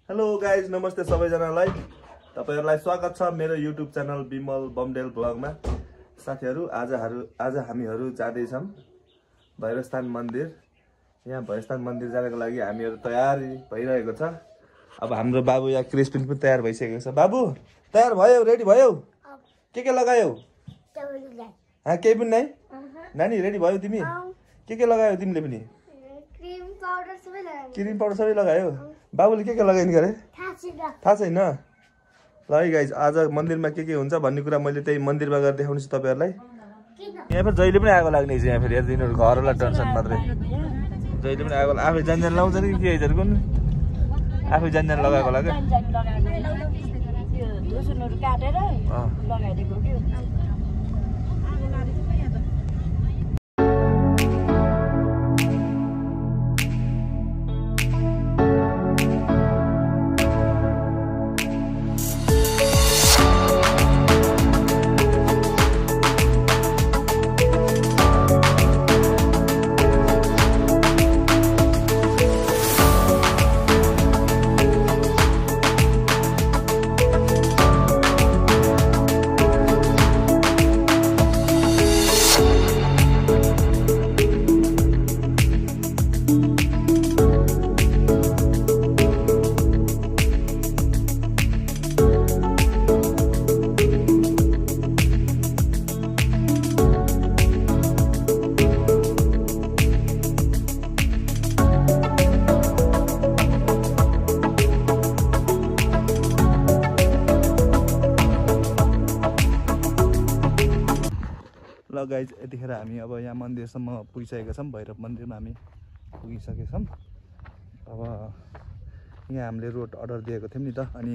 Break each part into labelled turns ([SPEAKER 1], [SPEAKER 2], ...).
[SPEAKER 1] Hello guys, नमस्ते सबैजनालाई। तपाईहरुलाई स्वागत छ मेरो युट्युब च्यानल विमल बमडेल ब्लगमा। साथीहरु, आज हामीहरु जाँदैछौं भैरवस्थान मन्दिर। यहाँ भैरवस्थान मन्दिर जानको लागि हामीहरु तयारी भइरहेको छ। अब हाम्रो बाबु या क्रिस्पिन पनि तयार भइसकेको छ। बाबु तयार भयो? रेडी भयो? के लगायौ? केही पनि नै? नानी रेडी भयो तिमी? के लगायौ तिमीले पनि? क्रिम पाउडर सबै लगायो। बाबुले के लगाइन् गरे थाहा छैन। ल है गाइज, आज मन्दिरमा के हुन्छ भन्ने कुरा मैले त्यही मन्दिरमा गएर देखाउँछु तपाईहरुलाई। यहाँ फेरि जहिले पनि आगो लाग्ने छ। यहाँ फेरि यिनीहरु घरलाई टेन्सन मात्रै। जहिले पनि आगो आफै जान लाउँछ नि के हैजर कुन आफै जान लगाएको होला के धुसुनहरु काटेर लगाइदिएको के। ल गाइज, यतिखेर हामी अब यहाँ मन्दिरसम्म पुगिसकेका छौँ। भैरव मन्दिरमा हामी पुगिसकेका छौँ। अब यहाँ हामीले रोड अर्डर दिएको थियौँ नि त, अनि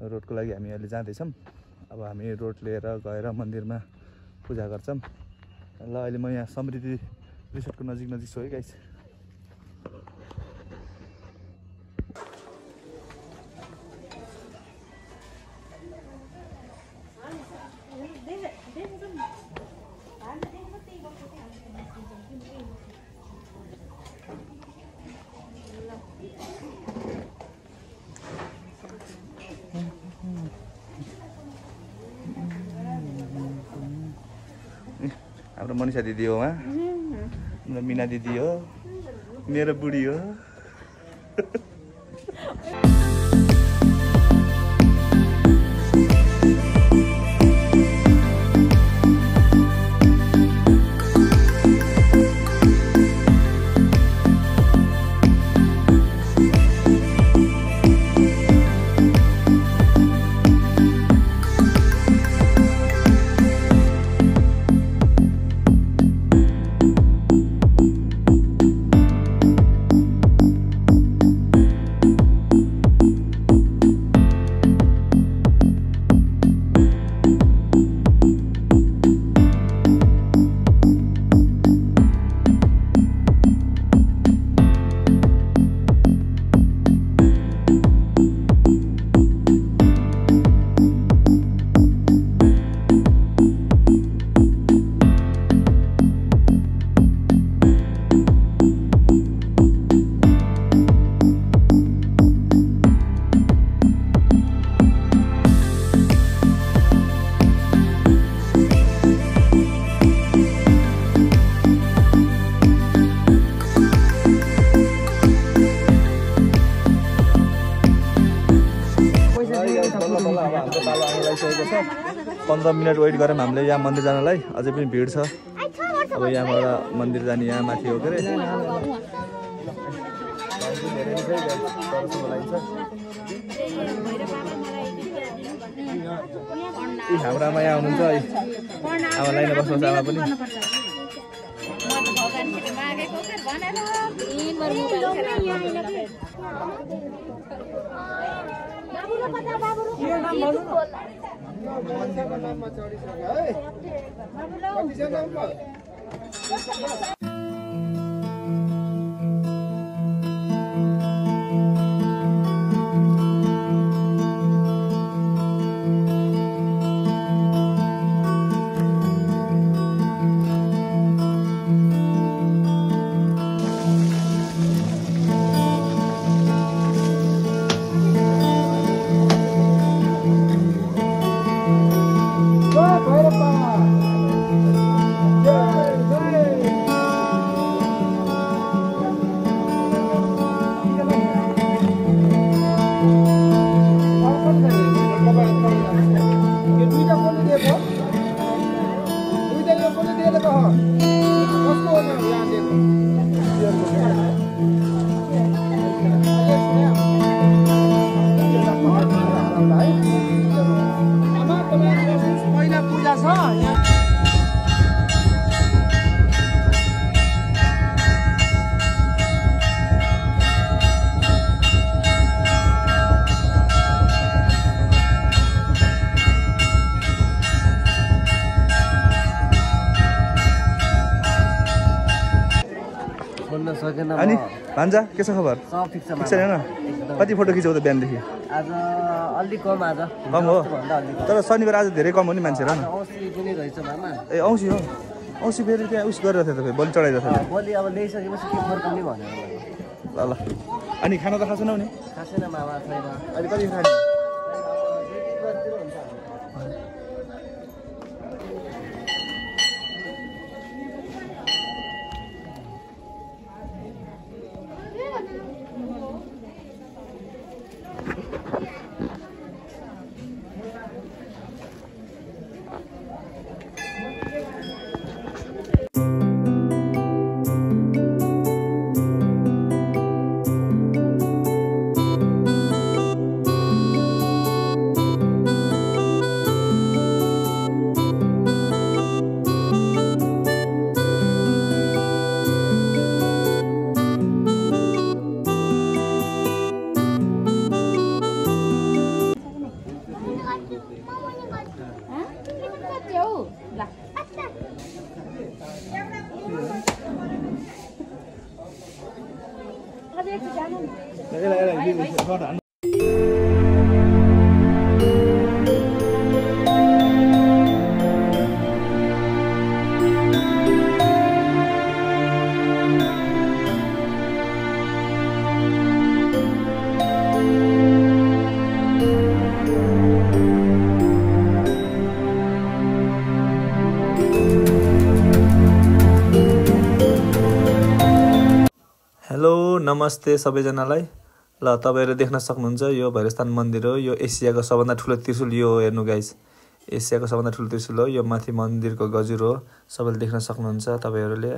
[SPEAKER 1] रोडको लागि हामी अहिले जाँदैछौँ। अब हामी रोड लिएर गएर मन्दिरमा पूजा गर्छौँ। ल अहिले म यहाँ समृद्धि रिसोर्टको नजिक छु है गाइज। हाम्रो मनिषा दिदी हो, हाम्रो मिना दिदी हो, मेरो बुढी हो। हाम्रो पालो आउन लागिसकेको छ। 15 मिनट वेट गरौँ हामीले यहाँ मन्दिर जानलाई। अझै पनि भिड छ। अब यहाँबाट मन्दिर जाने यहाँ माथि हो के अरे। हाम्रो आमा यहाँ हुनुहुन्छ है। आमा लाइन बस्नुहोस्। आमा पनि
[SPEAKER 2] हुँदैन
[SPEAKER 1] अनि भान्जा के छ खबर?
[SPEAKER 2] सब ठिक छ
[SPEAKER 1] ठिक छ हैन? कति फोटो खिच्यौ त बिहानदेखि?
[SPEAKER 2] आज अलि कम आज
[SPEAKER 1] कम हो तर शनिबार आज धेरै कम हो नि मान्छेहरु हैन?
[SPEAKER 2] औँसी पनि रहेछ मामा
[SPEAKER 1] ए औँसी हो औँसी फेरि त्यहाँ उस गरेर थियो त फेरि बलि चढाइरहेको थियो
[SPEAKER 2] बलि अब ल्याइसकेपछि के फर्काउने भनेर
[SPEAKER 1] ल ल अनि खाना त खाछौ नि
[SPEAKER 2] खासैन मामा छैन
[SPEAKER 1] अहिले कति खाने हेलो नमस्ते सबैजनालाई ल तपाईहरु देख्न सक्नुहुन्छ यो भैरवस्थान मन्दिर हो यो एसियाको सबभन्दा ठुलो त्रिशूल यो हेर्नु गाइस एसियाको सबभन्दा ठुलो त्रिशूल हो यो माथि मन्दिरको गजुर हो सबैले देख्न सक्नुहुन्छ तपाईहरुले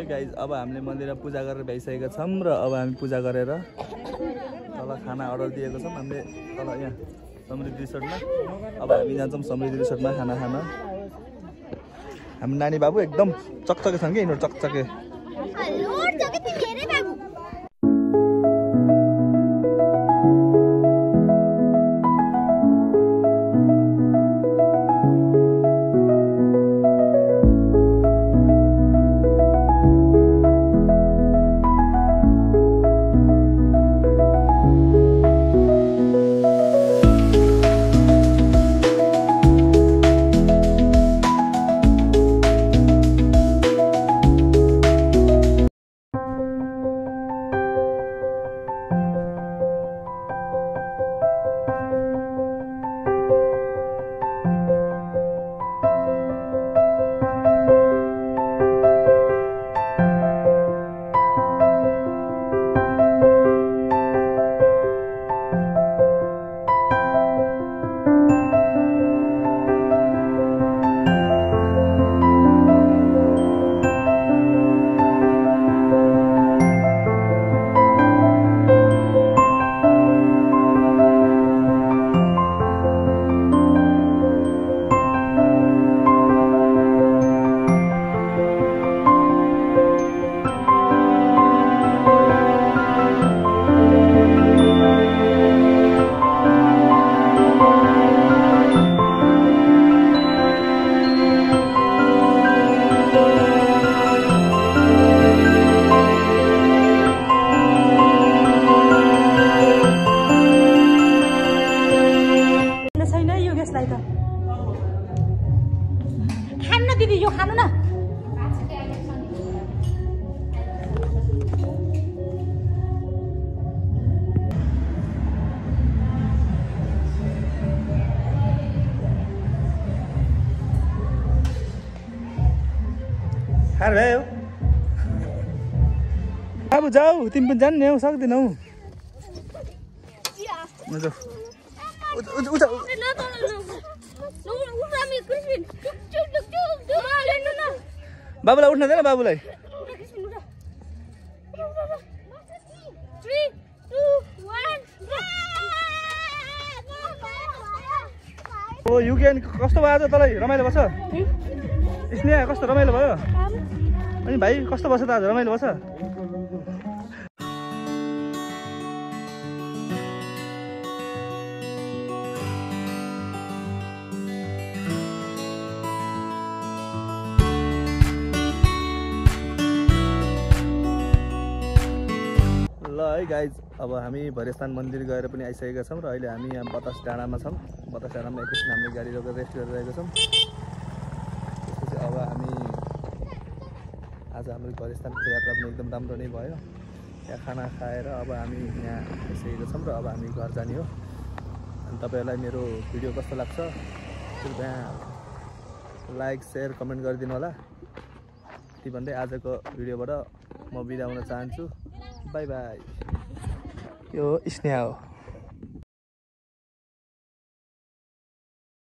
[SPEAKER 1] गाइज अब हामीले मन्दिरमा पूजा गरेर भइसकेका छौं र अब हामी पूजा गरेर तल खाना अर्डर दिएको छौं हामीले तल यहाँ समृद्धि रिसोर्टमा अब हामी जान्छौं समृद्धि रिसोर्टमा खाना खान हामी नानी बाबु एकदम चकचके छन् के यिनीहरु चकचके
[SPEAKER 3] दिदी यो खानु न
[SPEAKER 1] खाएर भयो अब जाऊ तिमी पनि जानु नि हौ सक्दैनौ बाबुलाई उठ्न दिएन बाबुलाई ओ युकेन कस्तो भयो आज तँलाई रमाइलो बस्छ स्नेहा कस्तो रमाइलो भयो अनि भाइ कस्तो बस्छ त आज रमाइलो बस्छ ल है गाइज अब हामी भैरवस्थान मन्दिर गएर पनि आइसकेका छौँ र अहिले हामी यहाँ बतास डाँडामा छौँ बतास डाँडामा एकैछिन हामीले गाडी रोकेर रेस्ट गरिरहेका छौँ त्यसपछि अब हामी आज हाम्रो भैरवस्थानको यात्रा पनि एकदम राम्रो नै भयो यहाँ खाना खाएर अब हामी यहाँ आइसकेका छौँ र अब हामी घर जाने हो अनि तपाईँहरूलाई मेरो भिडियो कस्तो लाग्छ कृपया लाइक सेयर कमेन्ट गरिदिनु होला ती भन्दै आजको भिडियोबाट म बिदा हुन चाहन्छु बाई बाई यो स्नेहा हो